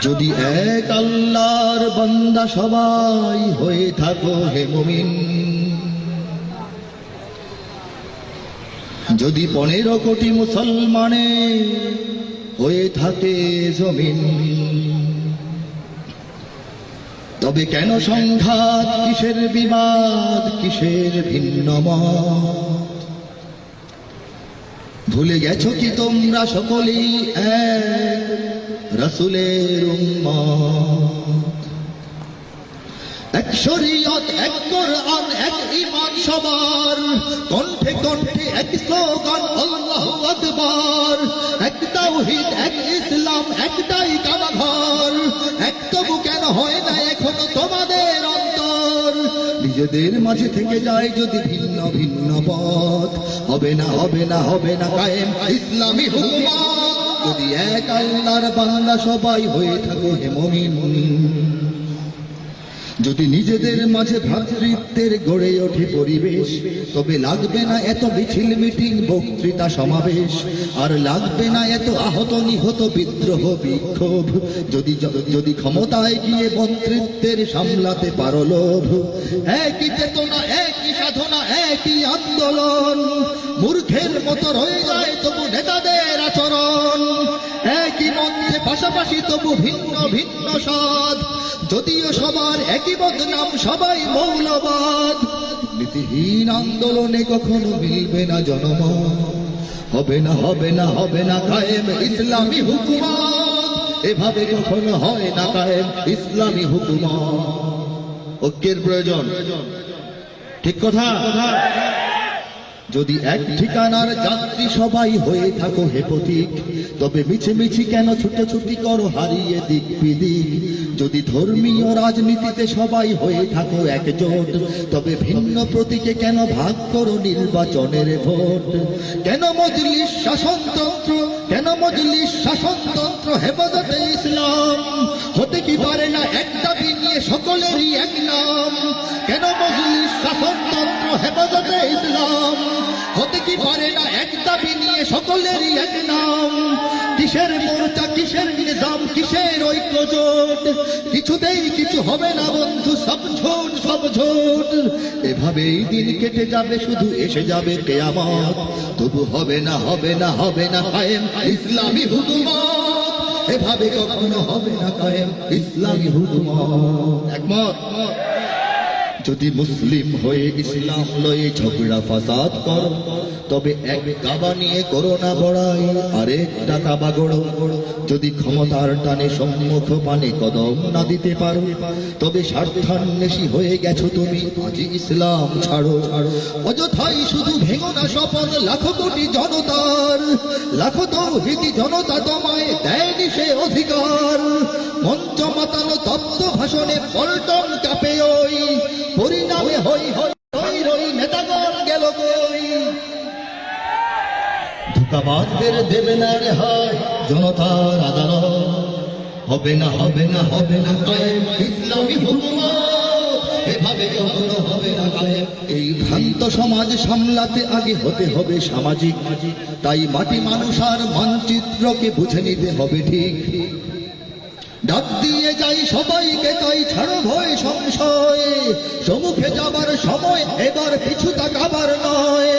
যদি এক আল্লাহর বান্দা সবাই হয়ে থাকো হে মুমিন, যদি 15 কোটি মুসলমানে হয়ে থাকে জমিন, তবে কেন সংঘাত, কিসের বিবাদ, কিসের ভিন্ন মত? ভুলে গেছো কি তোমরা সকলেই এক রাসূলের উম্মত? এক শরীয়ত, এক কোরআন, এক ঈমান সবার, কণ্ঠে কণ্ঠে এক স্লোগান আল্লাহু আকবার। এক তাওহীদ, এক ইসলাম, একটাই কাবাঘর। এক তবু কেন হয় না এখনো তোমাদের অন্তর? নিজেদের মাঝে থেকে যায় যদি ভিন্ন ভিন্ন পথ, হবে না হবে না হবে না কায়েম ইসলামী হুকুমত। যদি এক আল্লাহর বান্দা সবাই হয়ে থাকো হে মুমিন, যদি নিজেদের মাঝে ভ্রাতৃত্বের গড়ে ওঠে পরিবেশ, তবে লাগবে না এত মিছিল মিটিং বক্তৃতা সমাবেশ, আর লাগবে না এত আহত নিহত বিদ্রোহ বিক্ষোভ। যদি ক্ষমতায় গিয়ে মন্ত্রিত্বের সামলাতে পারো লোভ, একই চেতনা, একই সাধনা, একই আন্দোলন, মূর্খের মতো রয়ে যায় তবু নেতাদের আচরণ। একই মঞ্চে পাশাপাশি তবু ভিন্ন ভিন্ন স্বাদ, যদিও সবার একই বদনাম, সবাই মৌলবাদ। নীতিহীন আন্দোলনে কখনো মিলবে না জনমত, হবে না হবে না হবে না কায়েম ইসলামী হুকুমত। এভাবে কখনো হয় না কায়েম ইসলামী হুকুমত। ঐক্যের প্রয়োজন, ঠিক কথা। যদি এক ঠিকানার যাত্রী সবাই হয়ে থাকো হে পথিক, তবে মিছিমিছি কেন ছুটোছুটি করো হারিয়ে দিক বিদিক? যদি ধর্মীয় রাজনীতিতে সবাই হয়ে থাকো একজোট, তবে ভিন্ন প্রতীকে কেন ভাগ করো নির্বাচনের ভোট? কেন মজলিস শাসনতন্ত্র, কেন মজলিস শাসনতন্ত্র হেফাজতে ইসলাম হতে কি পারে না এক দাবি নিয়ে সকলেরই এক নাম? কেন মজলিস শাসনতন্ত্র হেফাজতে ইসলাম হতে কি পারে না এক দাবি নিয়ে সকলেরই এক নাম? কিসের মোর্চা, কিসের নিজাম, কিসের ঐক্যজোট? কিছুতেই কিছু হবে না বন্ধু, সব ঝোট সব ঝোট। এভাবেই দিন কেটে যাবে, শুধু এসে যাবে কিয়ামত, তবু হবে না হবে না হবে না কায়েম ইসলামী হুকুমত। এভাবে কখনো হবে না কায়েম ইসলামী হুকুমত। একমত? যদি মুসলিম হয়ে ইসলাম লয়ে ঝগড়া ফাসাদ করো, তবে এক কাবা নিয়ে করো না বড়াই, আরেকটা কাবা গড়ো। যদি ক্ষমতার টানে সম্মুখ পানে কদম না দিতে পারো, তবে স্বার্থান্বেষী হয়ে গেছো তুমি, আজি ইসলাম ছাড়ো। অযথাই শুধু ভেঙো না শপথ লাখো কোটি জনতার, লাখো তৌহিদি জনতা তোমায় দেয়নি সে অধিকার। মঞ্চ মাতানো তপ্ত ভাষণে পল্টন কাঁপে ওই, পরিণামে হই হই হই রই নেতাগণ গেল কই। ধোঁকাবাজদের দেবে না রেহাই জনতার আদালত, হবে না হবে না হবে না কায়েম ইসলামী হুকুমত। এভাবে কখনো হবে না কায়েম। এই ভ্রান্ত সমাজ সামলাতে আগে হতে হবে সামাজিক, তাই মাটি মানুষ আর মানচিত্রকে বুঝে নিতে হবে ঠিক। ডাক দিয়ে যাই সবাইকে, তাই ছাড়ো ভয় সংশয়, সম্মুখে যাবার সময় এবার পিছু তাকাবার নয়।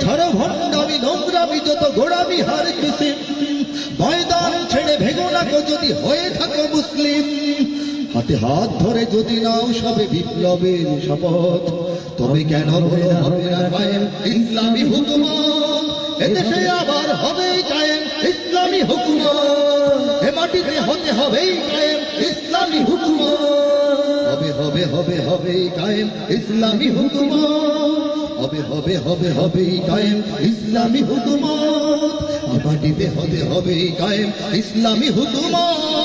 ছাড়ো ভণ্ডামি নোংরামি যত গোড়ামি হার কিসিম, ময়দান ছেড়ে ভেঙো না গো যদি হয়ে থাকো মুসলিম। হাতে হাত ধরে যদি নাও সবে বিপ্লবের শপথ, তবে কেন বলো হবে না কায়েম ইসলামী হুকুমত? এদেশে আবার হবেই কায়েম ইসলামী হুকুমত, এ মাটিতে হতে হবেই কায়েম ইসলামী হুকুমত। হবে হবে হবে হবেই কায়েম ইসলামী হুকুমত, হবে হবে হবে হবেই কায়েম ইসলামী হুকুমত। মাটিতে হতে হবেই কায়েম ইসলামী হুকুমত।